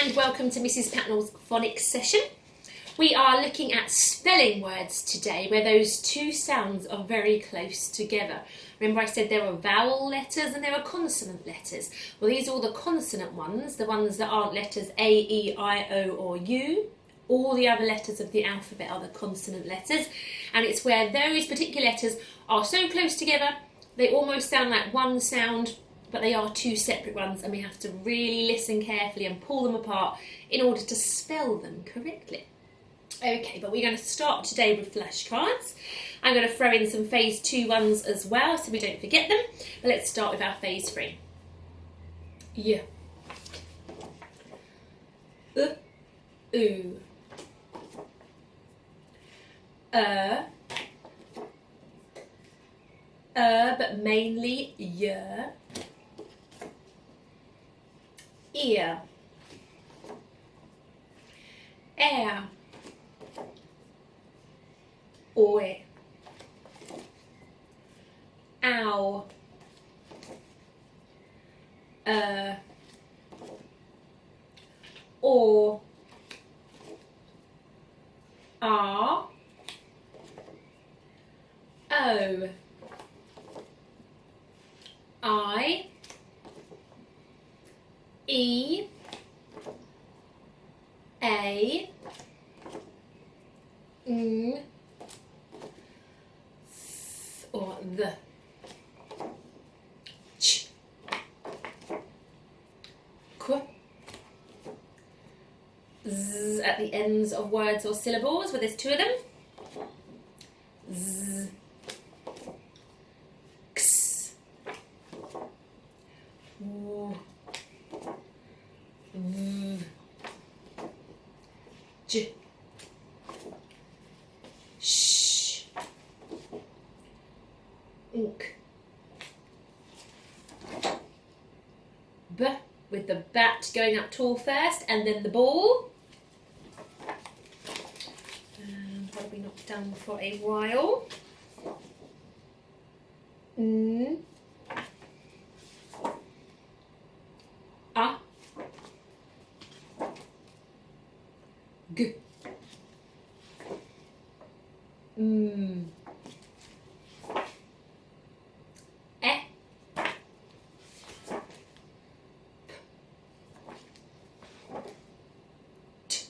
and welcome to Mrs Patnell's Phonics session. We are looking at spelling words today where those two sounds are very close together. Remember I said there are vowel letters and there are consonant letters. Well, these are all the consonant ones, the ones that aren't letters A, E, I, O or U. All the other letters of the alphabet are the consonant letters, and it's where those particular letters are so close together they almost sound like one sound, but they are two separate ones, and we have to really listen carefully and pull them apart in order to spell them correctly. Okay, but we're going to start today with flashcards. I'm going to throw in some phase 2 ones as well so we don't forget them. But let's start with our phase 3. Yeah. Ooh. But mainly yeah. Ear. Air. Oi. Ow. Or. R. O. I. E. A. N. Or the. Ch. Qu. Z at the ends of words or syllables where there's two of them. Z. X. W. V. J. Sh. Nk. B, with the bat going up tall first, and then the ball. Probably not done for a while. N. A. G. M. E. T.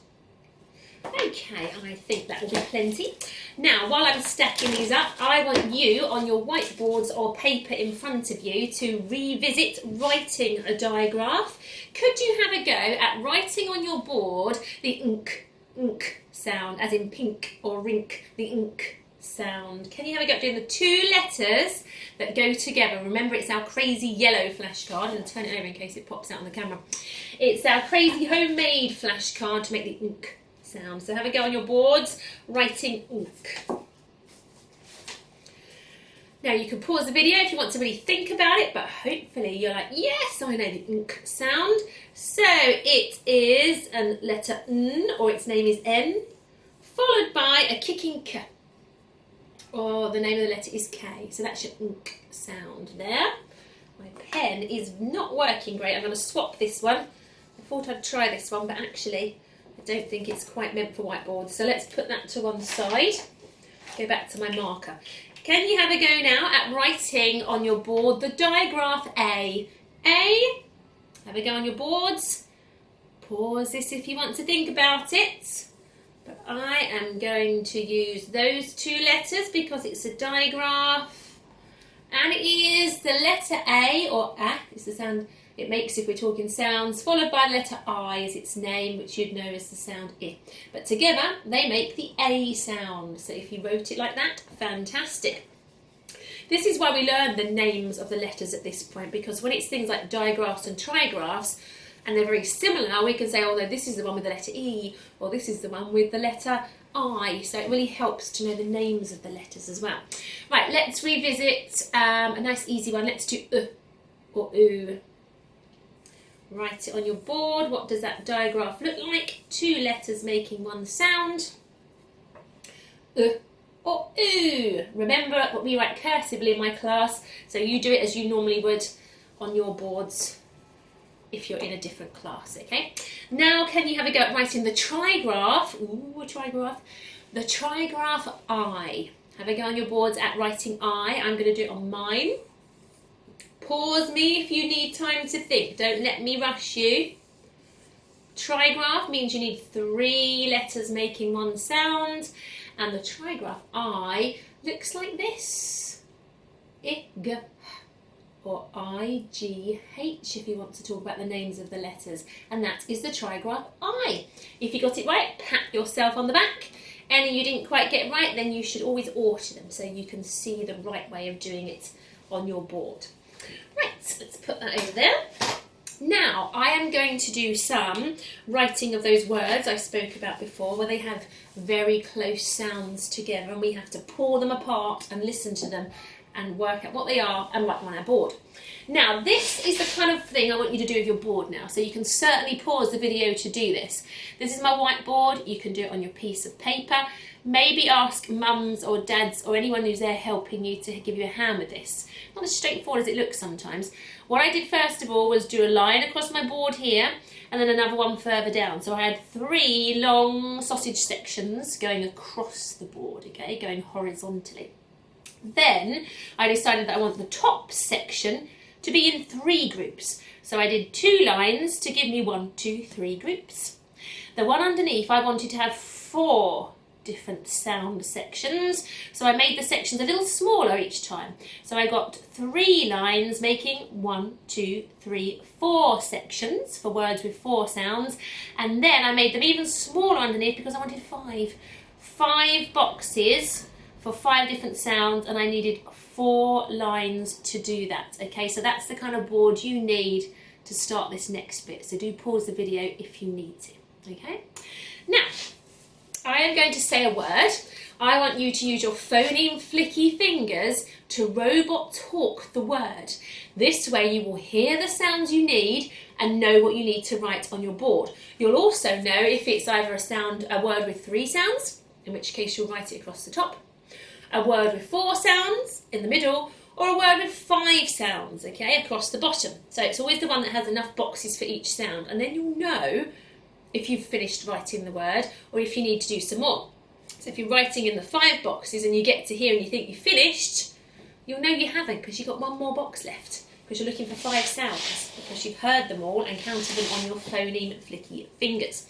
Okay, I think that will be plenty. Now, while I'm stacking these up, I want you on your whiteboards or paper in front of you to revisit writing a digraph. Could you have a go at writing on your board the nk sound, as in pink or rink, the nk sound? Can you have a go at doing the two letters that go together? Remember, it's our crazy yellow flashcard. I'm going to turn it over in case it pops out on the camera. It's our crazy homemade flashcard to make the nk sound. So have a go on your boards, writing nk. Now you can pause the video if you want to really think about it, but hopefully you're like, yes, I know the nk sound. So it is a letter N, or its name is N, followed by a kicking K, or the name of the letter is K. So that's your nk sound there. My pen is not working great. I'm going to swap this one. I thought I'd try this one, but actually I don't think it's quite meant for whiteboards. So let's put that to one side. Go back to my marker. Can you have a go now at writing on your board the digraph A? A. Have a go on your boards. Pause this if you want to think about it. But I am going to use those two letters because it's a digraph. And it is the letter A, or A, is the sound it makes if we're talking sounds, followed by the letter I as its name, which you'd know as the sound I. But together, they make the A sound. So if you wrote it like that, fantastic. This is why we learn the names of the letters at this point, because when it's things like digraphs and trigraphs, and they're very similar, we can say, oh, no, this is the one with the letter E, or this is the one with the letter I. So it really helps to know the names of the letters as well. Right, let's revisit a nice easy one. Let's do or oo. Write it on your board. What does that digraph look like? Two letters making one sound. Or ooh. Remember what we write cursively in my class, so you do it as you normally would on your boards. if you're in a different class, okay? Now, can you have a go at writing the trigraph? Ooh, a trigraph. The trigraph I. Have a go on your boards at writing I. I'm going to do it on mine. Pause me if you need time to think. Don't let me rush you. Trigraph means you need 3 letters making one sound. And the trigraph I looks like this. Ig. Or I-G-H if you want to talk about the names of the letters. And that is the trigraph I. If you got it right, pat yourself on the back. Any you didn't quite get right, then you should always order them so you can see the right way of doing it on your board. Right, let's put that over there. Now, I am going to do some writing of those words I spoke about before where they have very close sounds together and we have to pull them apart and listen to them and work out what they are and write them on our board. Now, this is the kind of thing I want you to do with your board now, so you can certainly pause the video to do this. This is my whiteboard. You can do it on your piece of paper. Maybe ask mums or dads or anyone who's there helping you to give you a hand with this. Not as straightforward as it looks sometimes. What I did first of all was do a line across my board here and then another one further down. So I had 3 long sausage sections going across the board, okay, going horizontally. Then I decided that I want the top section to be in 3 groups. So I did 2 lines to give me 1, 2, 3 groups. The one underneath I wanted to have 4 different sound sections. So I made the sections a little smaller each time. So I got 3 lines making 1, 2, 3, 4 sections for words with 4 sounds. And then I made them even smaller underneath because I wanted 5. 5 boxes for 5 different sounds, and I needed 4 lines to do that. Okay, so that's the kind of board you need to start this next bit. So do pause the video if you need to. Okay, now I am going to say a word. I want you to use your phoneme flicky fingers to robot talk the word. This way you will hear the sounds you need and know what you need to write on your board. You'll also know if it's either a word with 3 sounds, in which case you'll write it across the top, a word with 4 sounds in the middle, or a word with 5 sounds, okay, across the bottom. So it's always the one that has enough boxes for each sound, and then you'll know if you've finished writing the word or if you need to do some more. So if you're writing in the 5 boxes and you get to here and you think you've finished, you'll know you haven't because you've got 1 more box left because you're looking for 5 sounds because you've heard them all and counted them on your phoneme flicky fingers.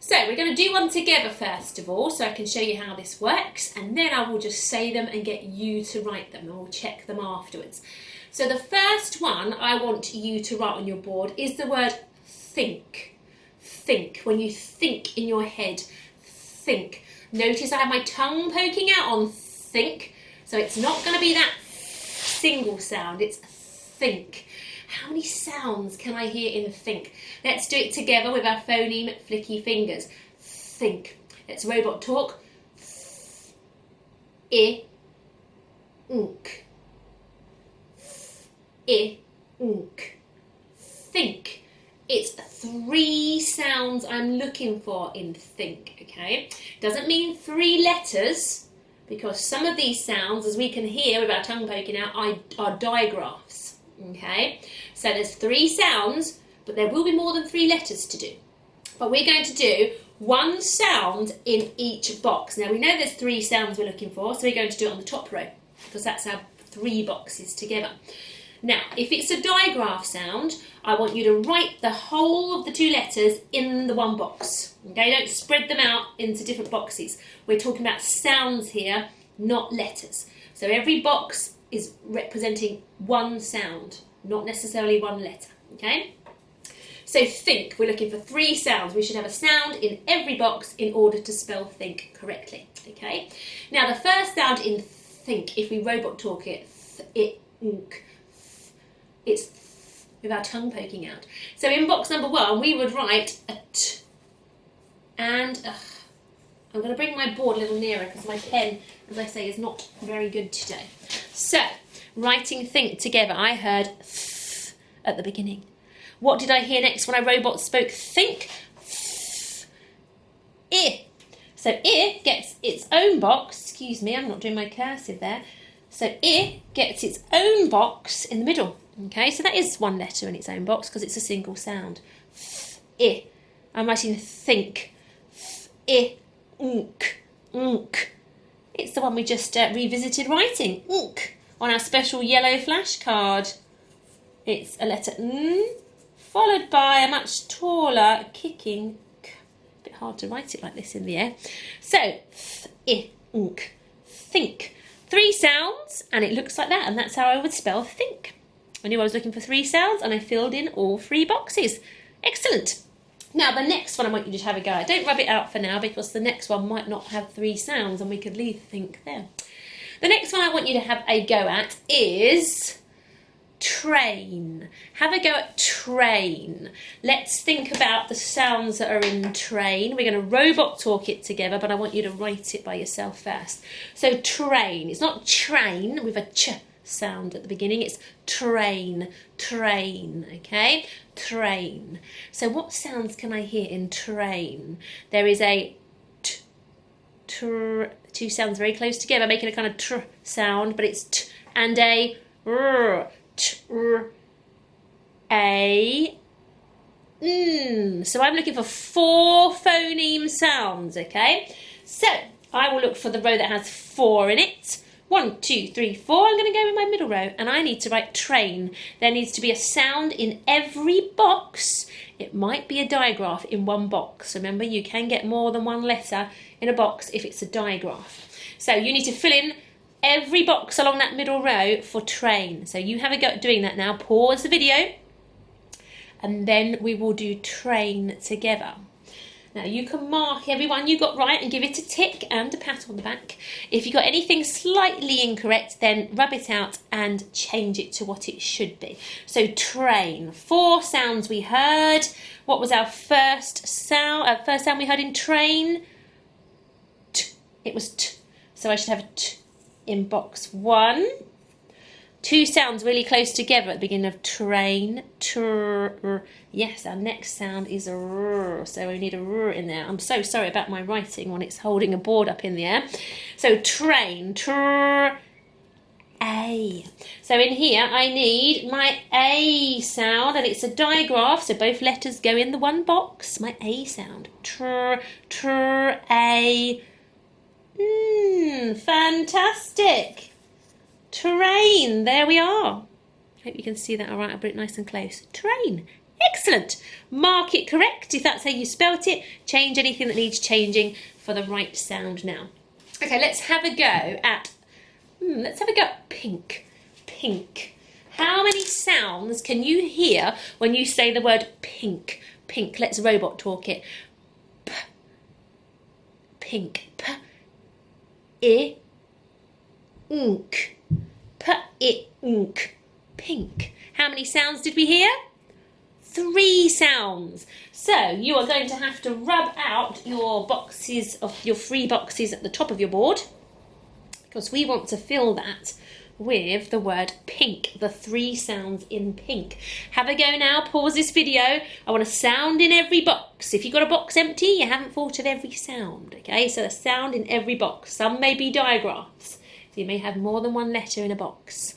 So we're going to do one together first of all, so I can show you how this works, and then I will just say them and get you to write them, and we'll check them afterwards. So the first one I want you to write on your board is the word think. Think. When you think in your head, think. Notice I have my tongue poking out on think, so it's not going to be that single sound, it's think. How many sounds can I hear in think? Let's do it together with our phoneme flicky fingers. Think. Let's robot talk. I, unk. I, unk. Think. It's 3 sounds I'm looking for in think, okay? Doesn't mean 3 letters, because some of these sounds, as we can hear with our tongue poking out, are digraphs. Okay, so there's 3 sounds, but there will be more than 3 letters to do. But we're going to do 1 sound in each box. Now we know there's 3 sounds we're looking for, so we're going to do it on the top row, because that's our 3 boxes together. Now, if it's a digraph sound, I want you to write the whole of the 2 letters in the 1 box. Okay, don't spread them out into different boxes. We're talking about sounds here, not letters. So every box is representing 1 sound, not necessarily 1 letter, okay? So think, we're looking for 3 sounds. We should have a sound in every box in order to spell think correctly, okay? Now the first sound in think, if we robot talk it, it's with our tongue poking out. So in box number 1, we would write a t and a. I'm going to bring my board a little nearer because my pen, as I say, is not very good today. So, writing think together, I heard th at the beginning. What did I hear next when I robot spoke think? Th. I. So I gets its own box. Excuse me, I'm not doing my cursive there. So I gets its own box in the middle. Okay, so that is one letter in its own box because it's a single sound. I. I'm writing think. I. Unk. It's the one we just revisited writing. Unk. On our special yellow flashcard. It's a letter N, followed by a much taller kicking K. A bit hard to write it like this in the air. So, I, unk, think. 3 sounds, and it looks like that, and that's how I would spell think. I knew I was looking for 3 sounds, and I filled in all 3 boxes. Excellent. Now, the next one I want you to have a go at. Don't rub it out for now, because the next one might not have 3 sounds, and we could leave think there. The next one I want you to have a go at is train. Have a go at train. Let's think about the sounds that are in train. We're going to robot talk it together, but I want you to write it by yourself first. So train. It's not train with a ch sound at the beginning. It's train. Train. Okay? Train. So what sounds can I hear in train? There is a t, tr. 2 sounds very close together, making a kind of tr sound, but it's t, and a r. A, n. So I'm looking for 4 phoneme sounds, okay? So I will look for the row that has 4 in it. 1, 2, 3, 4. I'm going to go in my middle row, and I need to write train. There needs to be a sound in every box. It might be a digraph in one box. Remember, you can get more than 1 letter in a box if it's a digraph. So you need to fill in every box along that middle row for train. So you have a go at doing that now. Pause the video, and then we will do train together. Now you can mark every one you got right and give it a tick and a pat on the back. If you got anything slightly incorrect, then rub it out and change it to what it should be. So train. 4 sounds we heard. What was our first sound? First sound we heard in train? T. It was t. So I should have a t in box 1. 2 sounds really close together at the beginning of train. Tr. Yes, our next sound is a r, so we need a r in there. I'm so sorry about my writing when it's holding a board up in the air. So train, tr, a. So in here I need my A sound, and it's a digraph, so both letters go in the one box. My A sound, tr, a. Fantastic. Train, there we are. Hope you can see that all right. I'll put it nice and close. Train, excellent. Mark it correct if that's how you spelt it. Change anything that needs changing for the right sound now. Okay, let's have a go at, pink. Pink. How many sounds can you hear when you say the word pink? Pink, let's robot talk it. P, pink, p, I, unk. P-I-unk. Pink. How many sounds did we hear? 3 sounds. So you are going to have to rub out your boxes of your 3 boxes at the top of your board, because we want to fill that with the word pink, the 3 sounds in pink. Have a go now. Pause this video. I want a sound in every box. If you've got a box empty, you haven't thought of every sound. Okay, so a sound in every box. Some may be digraphs. So you may have more than 1 letter in a box.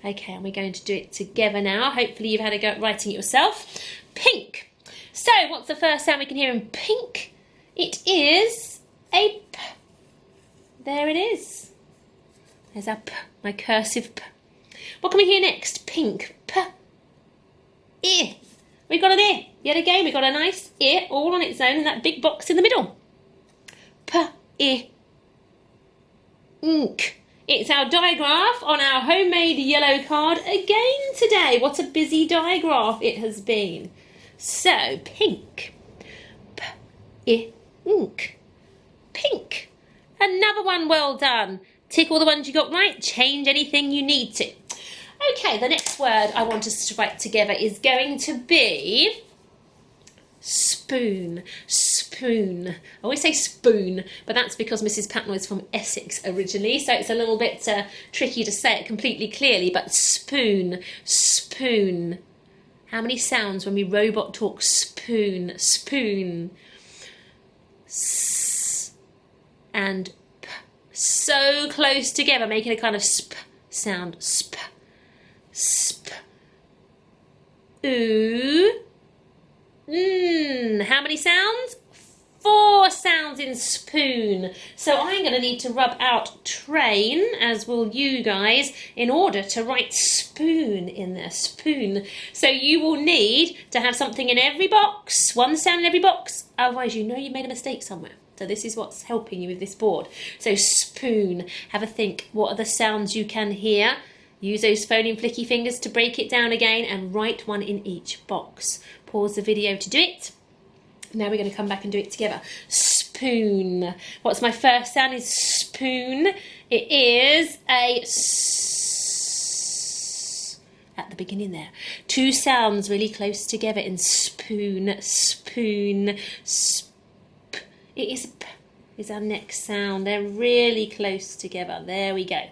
Okay, and we're going to do it together now. Hopefully you've had a go at writing it yourself. Pink. So what's the first sound we can hear in pink? It is a P. There it is. There's our P, my cursive P. What can we hear next? Pink. P. I. We've got an I. Yet again, we've got a nice I all on its own in that big box in the middle. P. I. Ink. It's our digraph on our homemade yellow card again today. What a busy digraph it has been. So, pink. P, I, ink. Pink. Another one well done. Tick all the ones you got right. Change anything you need to. Okay, the next word I want us to write together is going to be spoon. Spoon. I always say spoon, but that's because Mrs Patnell is from Essex originally, so it's a little bit tricky to say it completely clearly, but spoon. Spoon. How many sounds when we robot talk spoon? Spoon. S and p. so close together, making a kind of sp sound. Sp, sp. Oo. How many sounds? 4 sounds in spoon. So I'm going to need to rub out train, as will you guys, in order to write spoon in there. Spoon. So you will need to have something in every box, 1 sound in every box, otherwise you know you made a mistake somewhere. So this is what's helping you with this board. So spoon. Have a think. What are the sounds you can hear? Use those phoneme flicky fingers to break it down again and write 1 in each box. Pause the video to do it. Now we're going to come back and do it together. Spoon. What's my first sound? Is spoon. It is a s at the beginning there. 2 sounds really close together in spoon. Spoon. Sp. It is p. Is our next sound. They're really close together. There we go.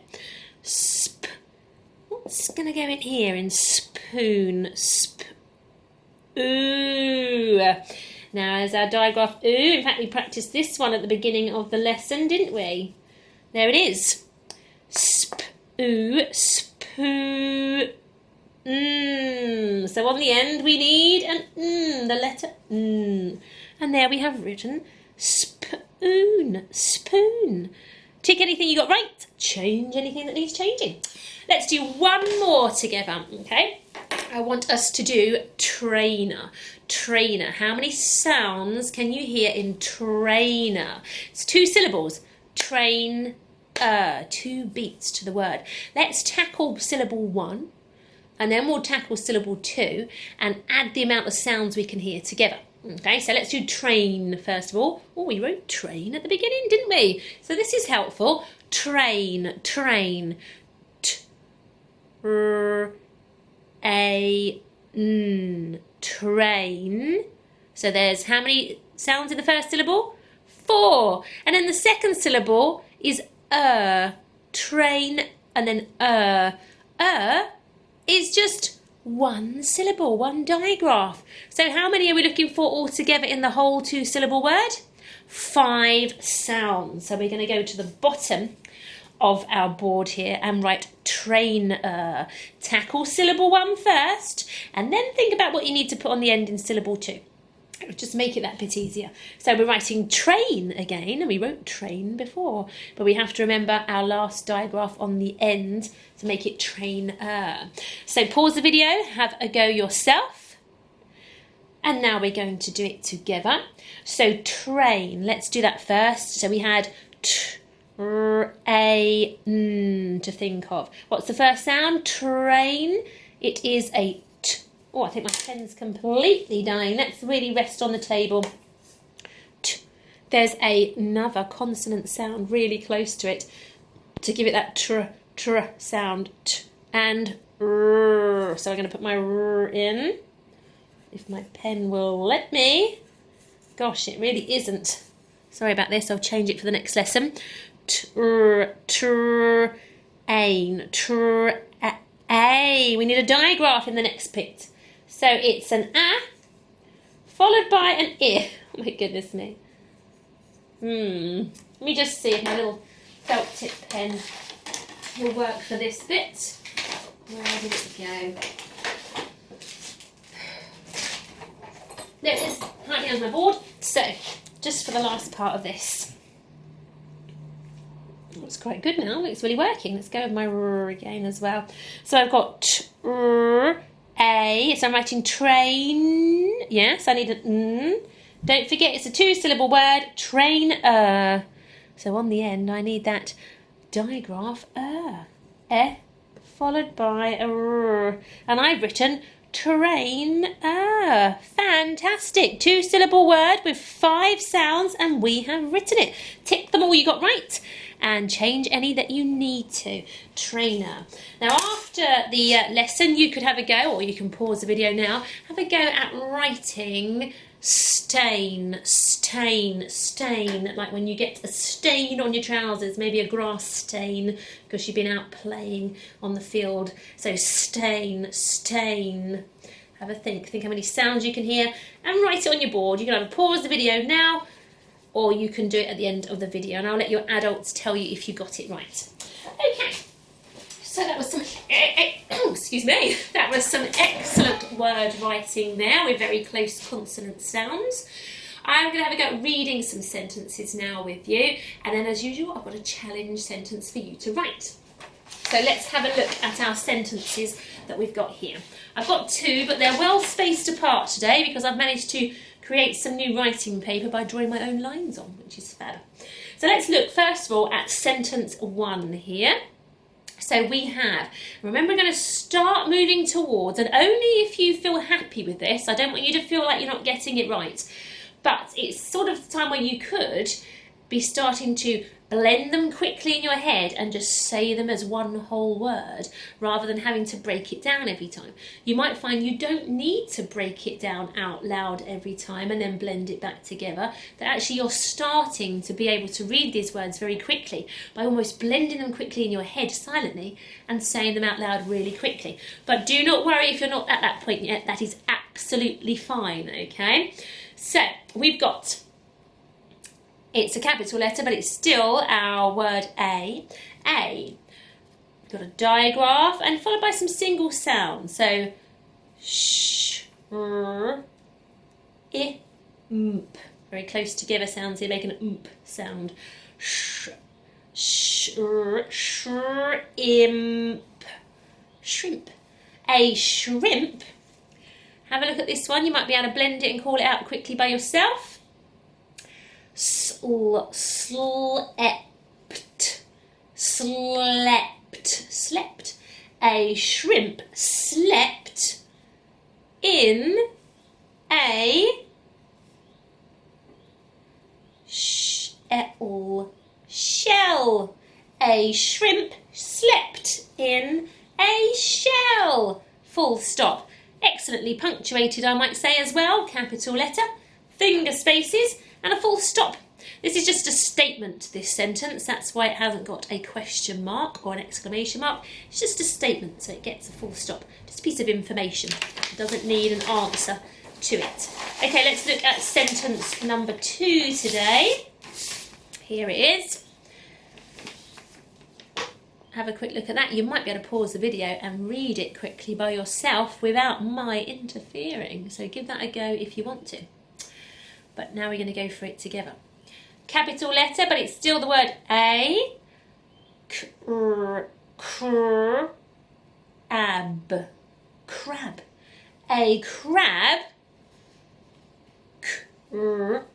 Sp. What's going to go in here in spoon? Sp. Ooh. Now, as our digraph ooh, in fact, we practiced this one at the beginning of the lesson, didn't we? There it is. Sp, ooh, spoo, So on the end, we need an the letter And there we have written spoon, spoon. Tick anything you got right, change anything that needs changing. Let's do 1 more together, okay? I want us to do trainer. Trainer. How many sounds can you hear in trainer? It's 2 syllables. Train, 2 beats to the word. Let's tackle syllable 1, and then we'll tackle syllable 2, and add the amount of sounds we can hear together. Okay, so let's do train first of all. Oh, we wrote train at the beginning, didn't we? So this is helpful. Train, train. Train. So there's how many sounds in the first syllable? 4. And then the second syllable is train, and then is just 1 syllable, 1 digraph. So how many are we looking for altogether in the whole 2-syllable word? 5 sounds. So we're going to go to the bottom of our board here and write trainer. Tackle syllable 1 first, and then think about what you need to put on the end in syllable 2. It would just make it that bit easier. So we're writing train again, and we wrote train before, but we have to remember our last digraph on the end to make it trainer. So pause the video, have a go yourself, and now we're going to do it together. So train, let's do that first. So we had to think of. What's the first sound? Train. It is a t. Oh, I think my pen's completely dying. Let's really rest on the table. T. There's another consonant sound really close to it to give it that tr sound. T and r. So I'm going to put my r in, if my pen will let me. Gosh, it really isn't. Sorry about this. I'll change it for the next lesson. We need a digraph in the next bit. So it's an a followed by an I. Oh my goodness me. Let me just see if my little felt tip pen will work for this bit. Where did it go? There it is, right behind my board. So, just for the last part of this. It's quite good now. It's really working. Let's go with my r again as well. So I've got a. So I'm writing train. Yes, I need an n. Don't forget, it's a 2-syllable word. Trainer. So on the end, I need that digraph e followed by a r, and I've written trainer. Fantastic. 2-syllable word with 5 sounds, and we have written it. Tick them all you got right, and change any that you need to. Trainer. Now after the lesson, you could have a go, or you can pause the video now, have a go at writing stain, stain, stain, like when you get a stain on your trousers, maybe a grass stain because you've been out playing on the field. So stain, stain. Have a think how many sounds you can hear, and write it on your board. You can either pause the video now or you can do it at the end of the video, and I'll let your adults tell you if you got it right. Okay, so that was some, excuse me, that was some excellent word writing there with very close consonant sounds. I'm going to have a go at reading some sentences now with you, and then as usual I've got a challenge sentence for you to write. So let's have a look at our sentences that we've got here. I've got two, but they're well spaced apart today because I've managed to create some new writing paper by drawing my own lines on, which is fab. So let's look first of all at sentence 1 here. So we have, remember, we're going to start moving towards, and only if you feel happy with this, I don't want you to feel like you're not getting it right, but it's sort of the time where you could be starting to blend them quickly in your head and just say them as one whole word rather than having to break it down every time. You might find you don't need to break it down out loud every time and then blend it back together, that actually you're starting to be able to read these words very quickly by almost blending them quickly in your head silently and saying them out loud really quickly. But do not worry if you're not at that point yet, that is absolutely fine, okay? So we've got, it's a capital letter, but it's still our word A. A. We've got a digraph and followed by some single sounds. So, sh, r, I, mp. Very close together sounds here, making an mp sound. Sh, sh, r, shrimp. Shrimp. A shrimp. Have a look at this one. You might be able to blend it and call it out quickly by yourself. Slept, slept, slept. A shrimp slept in a shell. Shell. A shrimp slept in a shell. Full stop. Excellently punctuated, I might say, as well. Capital letter, finger spaces, and a full stop. This is just a statement, this sentence. That's why it hasn't got a question mark or an exclamation mark. It's just a statement, so it gets a full stop. Just a piece of information. It doesn't need an answer to it. Okay, let's look at sentence number 2 today. Here it is. Have a quick look at that. You might be able to pause the video and read it quickly by yourself without my interfering. So give that a go if you want to. But now we're going to go for it together. Capital letter, but it's still the word A. Crab. Crab. A crab.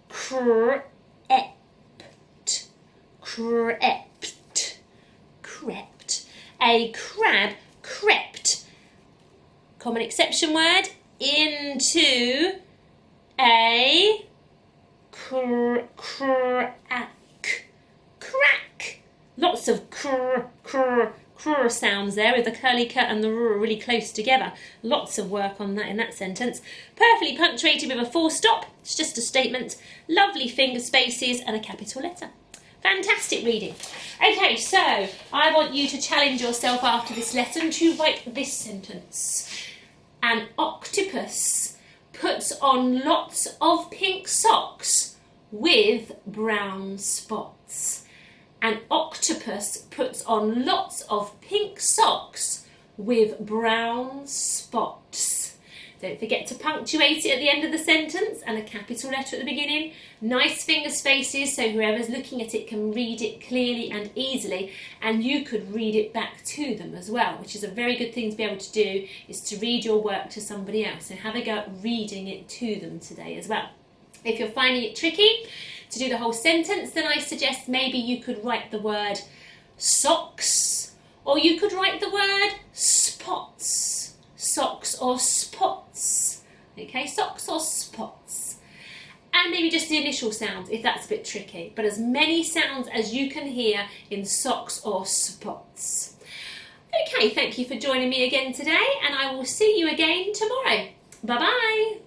Crept. Crept. Crept. A crab crept. Common exception word. Into a crack. Crack. Lots of sounds there with the curly cut and the r really close together. Lots of work on that in that sentence. Perfectly punctuated with a full stop. It's just a statement. Lovely finger spaces and a capital letter. Fantastic reading. Okay, so I want you to challenge yourself after this lesson to write this sentence. An octopus puts on lots of pink socks with brown spots. An octopus puts on lots of pink socks with brown spots. Don't forget to punctuate it at the end of the sentence and a capital letter at the beginning. Nice finger spaces so whoever's looking at it can read it clearly and easily, and you could read it back to them as well, which is a very good thing to be able to do, is to read your work to somebody else. So have a go at reading it to them today as well. If you're finding it tricky to do the whole sentence, then I suggest maybe you could write the word socks, or you could write the word spots. Socks or spots. Okay, socks or spots. And maybe just the initial sounds if that's a bit tricky, but as many sounds as you can hear in socks or spots. Okay, thank you for joining me again today, and I will see you again tomorrow. Bye bye.